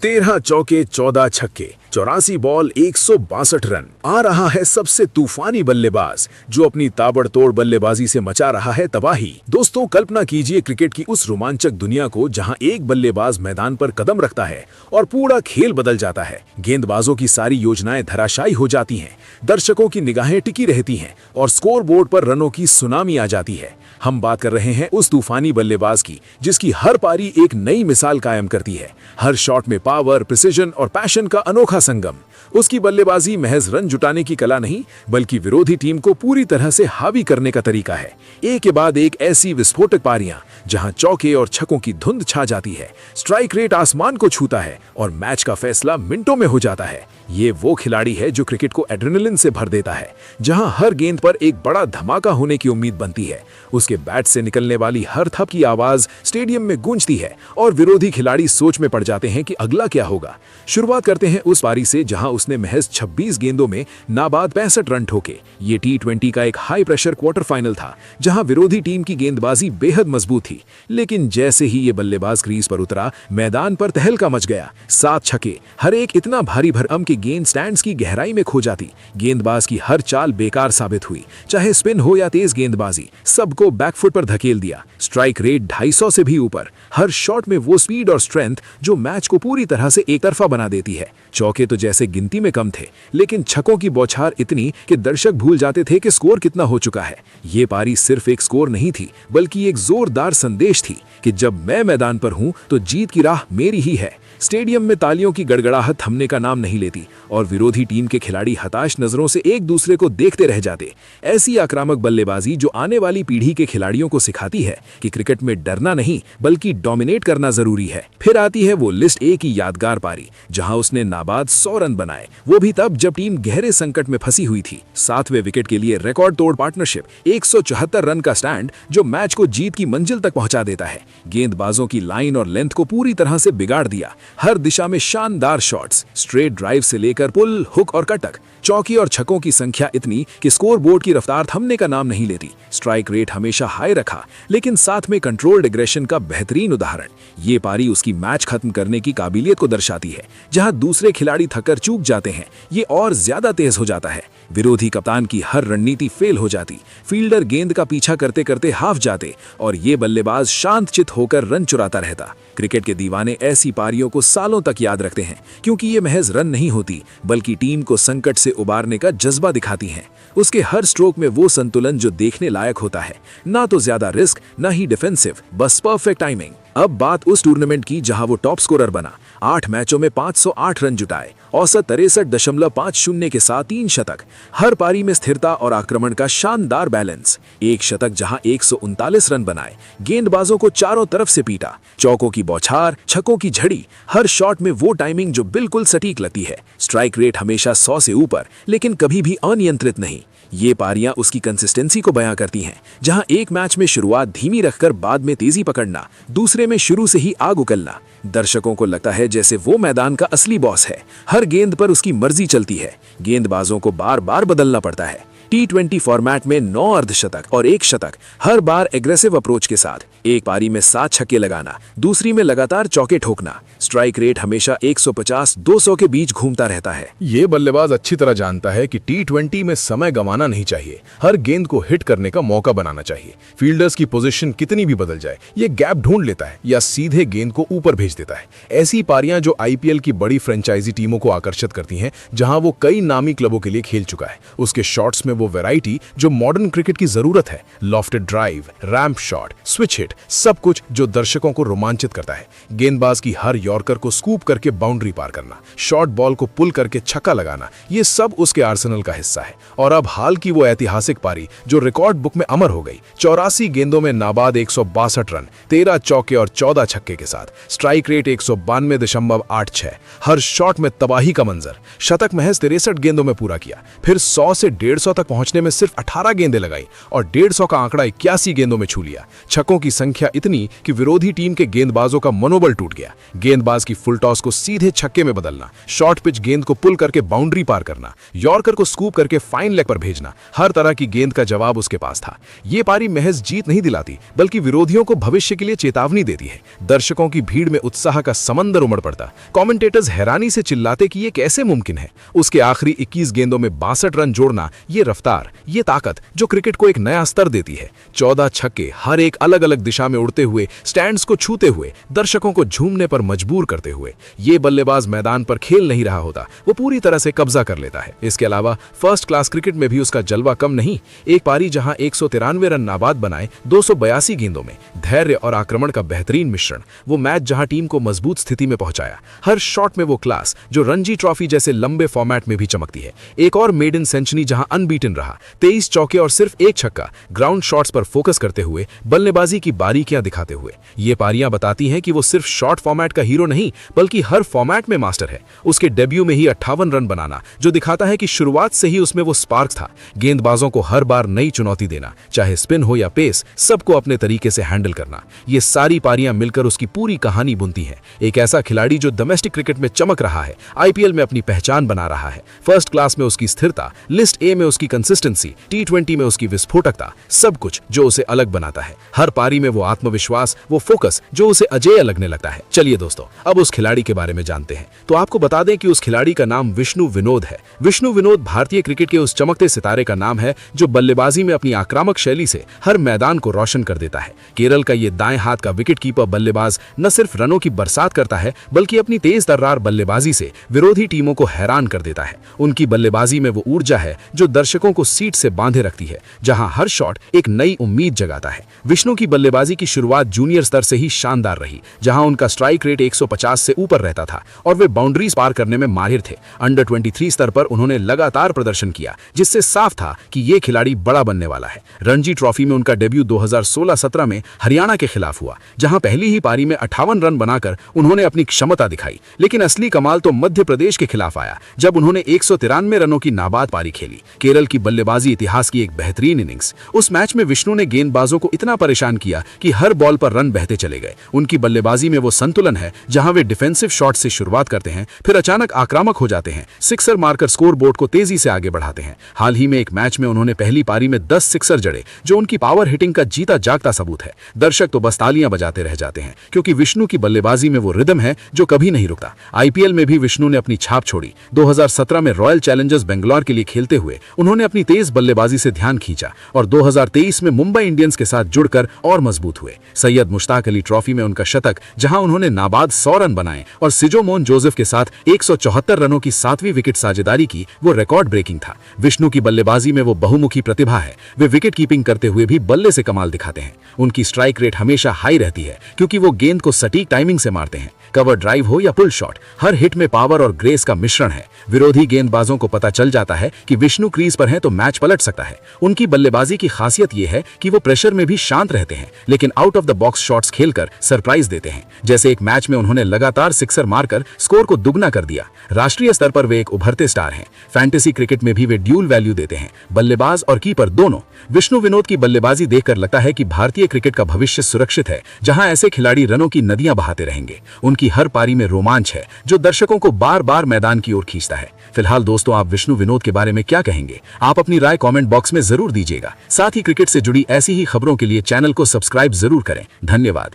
13 चौके 14 छक्के 84 ball 162 run. आ रहा है सबसे तूफानी बल्लेबाज जो अपनी ताबड़तोड़ बल्लेबाजी से मचा रहा है तबाही। दोस्तों, कल्पना कीजिए क्रिकेट की उस रोमांचक दुनिया को जहां एक बल्लेबाज मैदान पर कदम रखता है और पूरा खेल बदल जाता है। गेंदबाजों की सारी योजनाएं धराशायी हो जाती हैं, दर्शकों की निगाहें टिकी रहती हैं और स्कोर बोर्ड पर रनों की सुनामी आ जाती है। हम बात कर रहे हैं उस तूफानी बल्लेबाज की जिसकी हर पारी एक नई मिसाल कायम करती है। हर शॉट में पावर, प्रिसिजन और पैशन का अनोखा संगम। उसकी बल्लेबाजी महज रन जुटाने की कला नहीं, बल्कि विरोधी टीम को पूरी तरह से हावी करने का तरीका है। एक के बाद एक ऐसी विस्फोटक पारियां जहां चौके और छक्कों की धुंध छा जाती है, स्ट्राइक रेट आसमान को छूता है और मैच का फैसला मिनटों में हो जाता है। ये वो खिलाड़ी है जो क्रिकेट को एड्रेनलिन से भर देता है, जहां हर गेंद पर एक बड़ा धमाका होने की उम्मीद बनती है। उसके बैट से निकलने वाली हर थप की आवाज स्टेडियम में गूंजती है और विरोधी खिलाड़ी सोच में पड़ जाते हैं कि अगला क्या होगा। शुरुआत करते हैं उस पारी से जहां उसने महज 26 गेंदों में नाबाद 65 रन ठोके। ये T20 का एक हाई प्रेशर क्वार्टर फाइनल था जहां विरोधी टीम की गेंदबाजी बेहद मजबूत थी, लेकिन जैसे ही ये बल्लेबाज क्रीज पर उतरा, मैदान पर तहलका मच गया। 7 छक्के, हर एक इतना भारी भरकम कि गेंद स्टैंड्स की गहराई में खो जाती। गेंदबाज की हर चाल बेकार साबित हुई, चाहे स्पिन हो या तेज गेंदबाजी, सबको बैकफुट पर धकेल दिया। स्ट्राइक रेट 250 से भी ऊपर। हर शॉट में वो स्पीड और स्ट्रेंथ जो मैच को पूरी तरह से एक तरफा बना देती है। चौके तो जैसे गिनती में कम थे, लेकिन छक्कों की बौछार इतनी कि दर्शक भूल जाते थे कि स्कोर कितना हो चुका है। ये पारी सिर्फ एक स्कोर नहीं थी, बल्कि एक जोरदार संदेश थी कि जब मैं मैदान पर हूं तो जीत की राह मेरी ही है। स्टेडियम में तालियों की गड़गड़ाहट थमने का नाम नहीं लेती और विरोधी टीम के खिलाड़ी हताश नजरों से एक दूसरे को देखते रह जाते। ऐसी आक्रामक बल्लेबाजी जो आने वाली पीढ़ी के खिलाड़ियों को सिखाती है कि क्रिकेट में डरना नहीं बल्कि डोमिनेट करना जरूरी है। फिर आती है वो लिस्ट ए की यादगार पारी जहां उसने नाबाद 100 रन बनाए, वो भी तब जब टीम गहरे संकट में फंसी हुई थी। 7वें विकेट के लिए रिकॉर्ड तोड़ पार्टनरशिप, 174 रन का स्टैंड जो मैच को जीत की मंजिल तक पहुंचा देता है। गेंदबाजों की लाइन और लेंथ को पूरी तरह से बिगाड़ दिया। हर दिशा में शानदार शॉट्स, स्ट्रेट ड्राइव से लेकर पुल, हुक और कटक। चौकी और छक्कों की संख्या इतनी कि स्कोर बोर्ड की रफ्तार थमने का नाम नहीं लेती। स्ट्राइक रेट हमेशा हाई रखा, लेकिन साथ में कंट्रोल्ड एग्रेशन का बेहतरीन उदाहरण। ये पारी उसकी मैच खत्म करने की काबिलियत को दर्शाती है। जहां दूसरे खिलाड़ी थककर चूक जाते हैं, ये और ज्यादा तेज हो जाता है। विरोधी कप्तान की हर रणनीति फेल हो जाती, फील्डर गेंद का पीछा करते करते हाफ जाते और ये बल्लेबाज शांत चित होकर रन चुराता रहता। क्रिकेट के दीवाने ऐसी पारियों को सालों तक याद रखते हैं, क्योंकि ये महज रन नहीं होती बल्कि टीम को संकट से उबारने का जज्बा दिखाती हैं। उसके हर स्ट्रोक में वो संतुलन जो देखने लायक होता है, ना तो ज्यादा रिस्क ना ही डिफेंसिव, बस परफेक्ट टाइमिंग। अब बात उस टूर्नामेंट की जहां वो टॉप स्कोरर बना। 8 मैचों में 508 रन जुटाए, औसत 63.50 के साथ 3 शतक। हर पारी में स्थिरता और आक्रमण का शानदार बैलेंस। एक शतक जहां 139 रन बनाए, गेंदबाजों को चारों तरफ से पीटा। चौकों की बौछार, छक्कों की झड़ी, हर शॉट में वो टाइमिंग जो बिल्कुल सटीक लगती है। स्ट्राइक रेट हमेशा 100 से ऊपर, लेकिन कभी भी अनियंत्रित नहीं। ये पारियां उसकी कंसिस्टेंसी को बयां करती हैं, जहां एक मैच में शुरुआत धीमी रखकर बाद में तेजी पकड़ना, दूसरे में शुरू से ही आग उगलना। दर्शकों को लगता है जैसे वो मैदान का असली बॉस है। हर गेंद पर उसकी मर्जी चलती है, गेंदबाजों को बार बार बदलना पड़ता है। T20 फॉर्मेट में 9 अर्धशतक और 1 शतक, हर बार एग्रेसिव अप्रोच के साथ। एक पारी में 7 छक्के लगाना, दूसरी में लगातार चौके ठोकना। स्ट्राइक रेट हमेशा 150-200 के बीच घूमता रहता है। ये बल्लेबाज अच्छी तरह जानता है कि T20 में समय गंवाना नहीं चाहिए, हर गेंद को हिट करने का मौका बनाना चाहिए। फील्डर्स की पोजीशन कितनी भी बदल जाए, ये गैप ढूंढ लेता है या सीधे गेंद को ऊपर भेज देता है। ऐसी पारियां जो IPL की बड़ी फ्रेंचाइजी टीमों को आकर्षित करती हैं, जहां वो कई नामी क्लबों के लिए खेल चुका है। उसके शॉट्स में वो वैरायटी जो मॉडर्न क्रिकेट की जरूरत है, lofted drive, ramp shot, switch hit, सब कुछ जो दर्शकों को रोमांचित करता है। गेंदबाज की हर यॉर्कर को स्कूप करके बाउंड्री पार करना, शॉर्ट बॉल को पुल करके छक्का लगाना, ये सब उसके आर्सेनल का हिस्सा है। और अब हाल की वो ऐतिहासिक पारी जो रिकॉर्ड बुक में अमर हो गई। 84 गेंदों में नाबाद 162 रन, 13 चौके और 14 छक्के के साथ। स्ट्राइक रेट 192.86, हर शॉट में तबाही का मंजर। शतक महज 63 गेंदों में पूरा किया, फिर 100 से 150 तक पहुंचने में सिर्फ 18 गेंदें लगाई और 150 का आंकड़ा 81 गेंदों में छू लिया। छक्कों की संख्या इतनी कि विरोधी टीम के गेंदबाजों का मनोबल टूट गया। गेंदबाज की फुल टॉस को सीधे छक्के में बदलना, शॉर्ट पिच गेंद को पुल करके बाउंड्री पार करना, यॉर्कर को स्कूप करके फाइन लेग पर भेजना, हर तरह की गेंद का जवाब उसके पास था। ये पारी महज जीत नहीं दिलाती बल्कि विरोधियों को भविष्य के लिए चेतावनी देती है। दर्शकों की भीड़ में उत्साह का समंदर उमड़ पड़ता। कमेंटेटर्स हैरानी से चिल्लाते कि ये कैसे मुमकिन है। उसके आखिरी 21 गेंदों में 62 रन जोड़ना, ये रफ्तार, ये ताकत जो क्रिकेट को एक नया स्तर देती है। 14 छक्के हर एक अलग अलग दिशा में उड़ते हुए, स्टैंड्स को छूते हुए, दर्शकों को झूमने पर मजबूर करते हुए। ये बल्लेबाज मैदान पर खेल नहीं रहा होता, वो पूरी तरह से कब्जा कर लेता है। इसके अलावा फर्स्ट क्लास क्रिकेट में भी उसका जलवा कम नहीं। एक पारी जहां 193 रन नाबाद बनाए 282 गेंदों में, धैर्य और आक्रमण का बेहतरीन मिश्रण। वो मैच जहां टीम को मजबूत स्थिति में पहुंचाया। हर शॉट में वो क्लास जो रणजी ट्रॉफी जैसे लंबे फॉर्मेट में भी चमकती है। एक और मेडन सेंचुरी जहां अनबीटन रहा, 23 चौके और सिर्फ एक छक्का, ग्राउंड शॉट्स पर फोकस करते हुए, बल्लेबाजी की बारीकियां दिखाते हुए। ये पारियां बताती हैं कि वो सिर्फ शॉर्ट फॉर्मेट का हीरो नहीं बल्कि हर फॉर्मेट में मास्टर है। उसके डेब्यू में ही 58 रन बनाना जो दिखाता है कि शुरुआत से ही उसमें वो स्पार्क था। गेंदबाजों को हर बार नई चुनौती देना, चाहे स्पिन हो या पेस, सबको अपने तरीके से हैंडल करना। ये सारी पारियां मिलकर उसकी पूरी कहानी बुनती हैं। एक ऐसा खिलाड़ी जो डोमेस्टिक क्रिकेट में चमक रहा है, आईपीएल में अपनी पहचान बना रहा है। फर्स्ट क्लास में उसकी स्थिरता, लिस्ट ए में उसकी कंसिस्टेंसी, टी20 में उसकी विस्फोटकता, सब कुछ जो उसे अलग बनाता है। हर पारी में वो आत्मविश्वास, वो फोकस जो उसे अजेय लगने लगता है। चलिए दोस्तों, अब उस खिलाड़ी के बारे में जानते हैं। तो आपको बता दें कि उस खिलाड़ी का नाम विष्णु विनोद है। विष्णु विनोद भारतीय क्रिकेट के उस चमकते सितारे का नाम है जो बल्लेबाजी में अपनी आक्रामक शैली से हर मैदान को रोशन कर देता है। केरल का ये दाएं हाथ का विकेटकीपर बल्लेबाज न सिर्फ रनों की बरसात करता है बल्कि अपनी तेज तर्रार बल्लेबाजी से विरोधी टीमों को हैरान कर देता है। उनकी बल्लेबाजी में वो ऊर्जा है जो दर्शकों को सीट से बांधे रखती है, जहां हर शॉट एक नई उम्मीद जगाता है। विष्णु की बल्लेबाजी की शुरुआत जूनियर स्तर से ही शानदार रही, जहां उनका स्ट्राइक रेट 150 से ऊपर रहता था और वे बाउंड्रीज पार करने में माहिर थे। अंडर 23 स्तर पर उन्होंने लगातार प्रदर्शन किया, जिससे साफ था कि ये खिलाड़ी बड़ा बनने वाला है। रणजी ट्रॉफी में उनका डेब्यू 2016-17 में हरियाणा के खिलाफ हुआ, जहां पहली ही पारी में 58 रन बनाकर उन्होंने अपनी क्षमता दिखाई। लेकिन असली कमाल तो मध्य प्रदेश के खिलाफ आया, जब उन्होंने 193 रनों की नाबाद पारी खेली। केरल की बल्लेबाजी इतिहास की एक बेहतरीन इनिंग्स। उस मैच में विष्णु ने गेंदबाजों को इतना परेशान किया कि हर बॉल पर रन बहते चले गए। उनकी बल्लेबाजी में वो संतुलन है जहां वे डिफेंसिव शॉट से शुरुआत करते हैं, फिर अचानक आक्रामक हो जाते हैं, सिक्सर मारकर स्कोर बोर्ड को तेजी से आगे बढ़ाते हैं। हाल ही में एक मैच में उन्होंने पहली पारी में 10 सिक्सर जड़े, जो उनकी पावर हिटिंग का जीता जागता सबूत है। दर्शक तो बस तालियां बजाते रह जाते हैं, क्योंकि विष्णु की बल्लेबाजी में वो रिदम है जो कभी नहीं रुकता। आईपीएल में भी विष्णु ने अपनी छाप छोड़ी। 2017 में रॉयल चैलेंजर्स बेंगलोर के लिए खेलते हुए उन्होंने अपनी तेज बल्लेबाजी से ध्यान खींचा और 2023 में मुंबई इंडियंस के साथ जुड़कर और मजबूत हुए। सैयद मुश्ताक अली ट्रॉफी में उनका शतक, जहां उन्होंने नाबाद 100 रन बनाए और सिजोमोन जोसेफ के साथ 174 रनों की 7वीं विकेट साझेदारी की, वो रिकॉर्ड ब्रेकिंग था। विष्णु की बल्लेबाजी में वो बहुमुखी प्रतिभा है। वे विकेट कीपिंग करते हुए भी बल्ले से कमाल दिखाते हैं। उनकी स्ट्राइक रेट हमेशा हाई रहती है, क्योंकि वो गेंद को सटीक टाइमिंग से मारते हैं। कवर ड्राइव हो या पुल शॉट, हर हिट में पावर और ग्रेस का मिश्रण है। विरोधी गेंदबाजों को पता चल जाता है कि विष्णु क्रीज पर हैं तो मैच पलट सकता है। उनकी बल्लेबाजी की खासियत यह है कि वो प्रेशर में भी शांत रहते हैं, लेकिन out of the box shots खेलकर सरप्राइज देते हैं। जैसे एक मैच में उन्होंने लगातार सिक्सर मारकर स्कोर को दुगना कर दिया। राष्ट्रीय स्तर पर वे एक उभरते स्टार हैं। फैंटेसी क्रिकेट में भी वे ड्यूल वैल्यू देते हैं, बल्लेबाज और कीपर दोनों। विष्णु विनोद की बल्लेबाजी देखकर लगता है कि भारतीय क्रिकेट का भविष्य सुरक्षित है, जहां ऐसे खिलाड़ी रनों की नदियां बहाते रहेंगे। उनकी हर पारी में रोमांच है जो दर्शकों को बार बार मैदान की ओर खींचता है। फिलहाल दोस्तों, आप विष्णु विनोद के बारे में क्या कहेंगे? आप अपनी राय कमेंट बॉक्स में जरूर दीजिएगा। साथ ही क्रिकेट से जुड़ी ऐसी ही खबरों के लिए चैनल को सब्सक्राइब जरूर करें। धन्यवाद।